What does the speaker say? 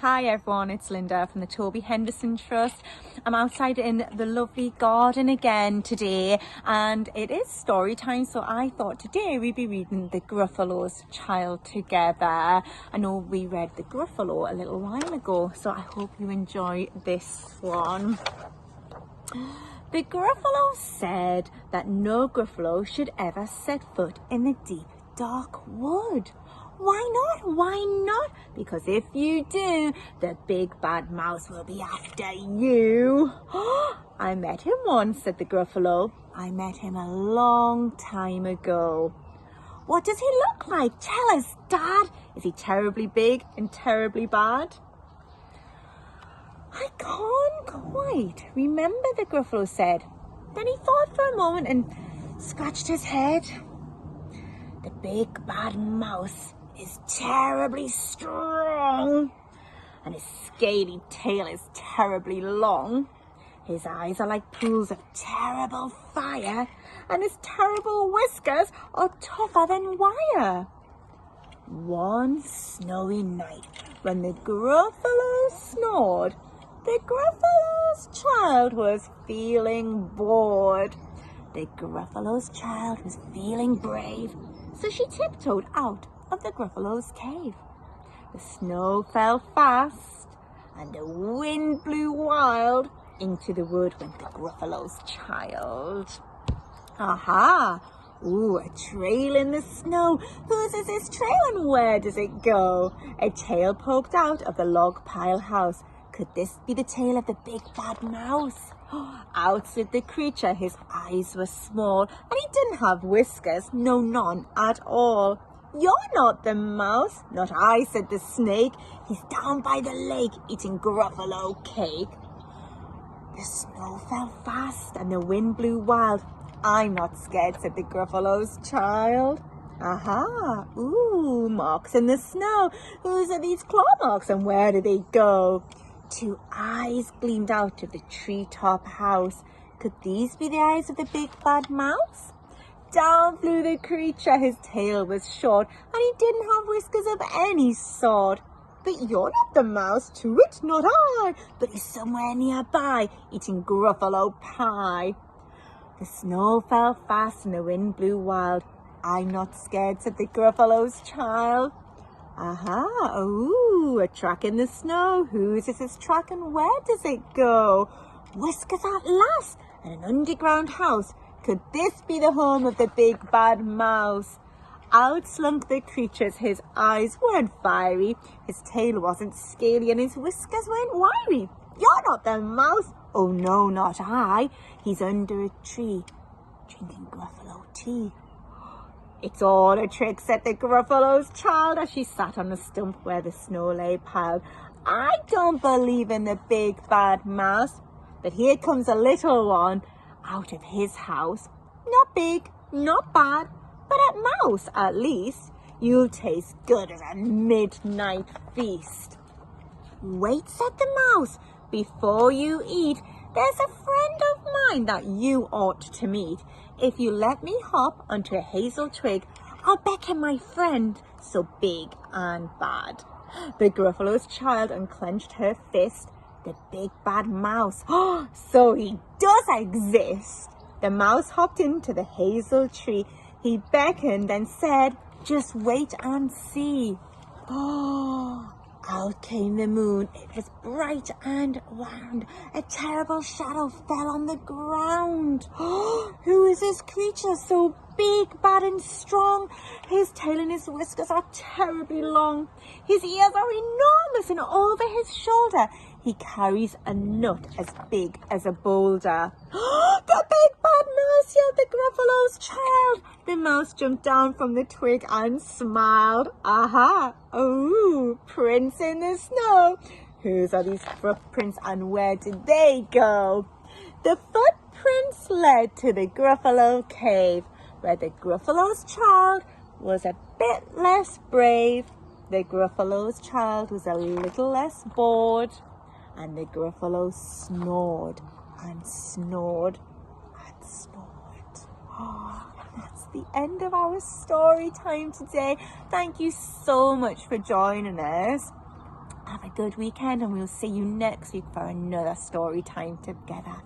Hi everyone, it's Linda from the Toby Henderson Trust. I'm outside in the lovely garden again today and it is story time, so I thought today we'd be reading the Gruffalo's Child together. I know we read the Gruffalo a little while ago, so I hope you enjoy this one. The Gruffalo said that no Gruffalo should ever set foot in the deep dark wood. Why not? Why not? Because if you do, the big bad mouse will be after you. I met him once, said the Gruffalo. I met him a long time ago. What does he look like? Tell us, Dad. Is he terribly big and terribly bad? I can't quite remember, the Gruffalo said. Then he thought for a moment and scratched his head. The big bad mouse is terribly strong, and his scaly tail is terribly long. His eyes are like pools of terrible fire, and his terrible whiskers are tougher than wire. One snowy night, when the Gruffalo snored, the Gruffalo's child was feeling bored. The Gruffalo's child was feeling brave, so she tiptoed out of the Gruffalo's cave. The snow fell fast and the wind blew wild. Into the wood went the Gruffalo's child. Aha! Ooh, a trail in the snow. Whose is this trail and where does it go? A tail poked out of the log pile house. Could this be the tail of the big bad mouse? Out slid the creature. His eyes were small and he didn't have whiskers. No, none at all. You're not the mouse. Not I, said the snake. He's down by the lake eating Gruffalo cake. The snow fell fast and the wind blew wild. I'm not scared, said the Gruffalo's child. Aha! Ooh, marks in the snow. Whose are these claw marks and where do they go? Two eyes gleamed out of the treetop house. Could these be the eyes of the big bad mouse? Down flew the creature. His tail was short and he didn't have whiskers of any sort. But you're not the mouse, to it, not I, but he's somewhere nearby eating Gruffalo pie. The snow fell fast and the wind blew wild. I'm not scared, said the Gruffalo's child. Aha, ooh, a track in the snow. Whose is this track and where does it go? Whiskers at last and an underground house. Could this be the home of the big bad mouse? Out slunk the creatures. His eyes weren't fiery, his tail wasn't scaly, and his whiskers weren't wiry. You're not the mouse. Oh no, not I. He's under a tree, drinking Gruffalo tea. It's all a trick, said the Gruffalo's child as she sat on a stump where the snow lay piled. I don't believe in the big bad mouse, but here comes a little one out of his house. Not big, not bad, but a mouse at least. You'll taste good as a midnight feast. Wait, said the mouse, before you eat. There's a friend of mine that you ought to meet. If you let me hop onto a hazel twig, I'll beckon my friend so big and bad. The Gruffalo's child unclenched her fist. The big bad mouse. Oh, so he does exist. The mouse hopped into the hazel tree. He beckoned and said, just wait and see. Oh, out came the moon. It was bright and round. A terrible shadow fell on the ground. Oh, who is this creature so big, bad and strong? His tail and his whiskers are terribly long. His ears are enormous and over his shoulder he carries a nut as big as a boulder. The big bad mouse, yelled the Gruffalo's child. The mouse jumped down from the twig and smiled. Aha! Ooh, prints in the snow. Whose are these footprints and where did they go? The footprints led to the Gruffalo cave, where the Gruffalo's child was a bit less brave. The Gruffalo's child was a little less bored. And the Gruffalo snored and snored and snored. Oh, that's the end of our story time today. Thank you so much for joining us. Have a good weekend, and we'll see you next week for another story time together.